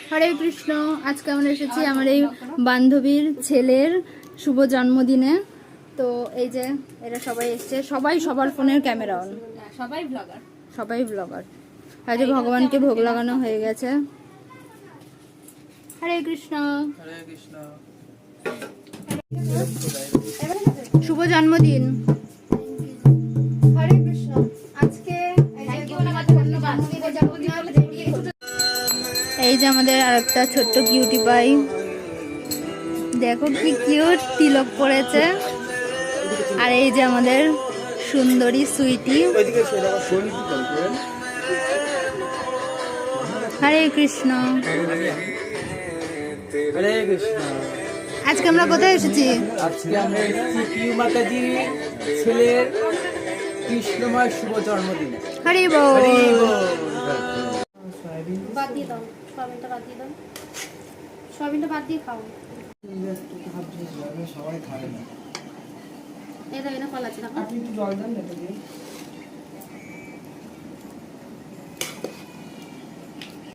হরে কৃষ্ণ। আজকে আমরা এসেছি আমার এই বান্ধবীর ছেলের শুভ জন্মদিনে। তো এই যে এরা সবাই এসছে, সবাই সবার ফোনের ক্যামেরা অন, সবাই ব্লগার। আজ ভগবানকে ভোগ লাগানো হয়ে গেছে। হরে কৃষ্ণ। হরে কৃষ্ণ। শুভ জন্মদিন। হরে কৃষ্ণ। আজকে এই যে আমাদের আরেকটা ছোট্ট কিউটি পাই, দেখো কি কিউট তিলক পড়েছে। আর এই যে আমাদের সুন্দরী সুইটি। হরে কৃষ্ণ। হরে কৃষ্ণ। আজকে আমরা কোথায় এসেছি? আজকে আমরা এসেছি পিউ মাতাজির ছেলের কৃষ্ণময় শুভ জন্মদিন। হরি বল। হরি বল। বাদ দিয়ে দাও, সয়াবিনটা বাদ দিয়ে দাও, সয়াবিনটা বাদ দিয়ে খাও। সবাই খাবে না। এই দাও, এটা কলা আছে না। আপনি একটু জল দেন না।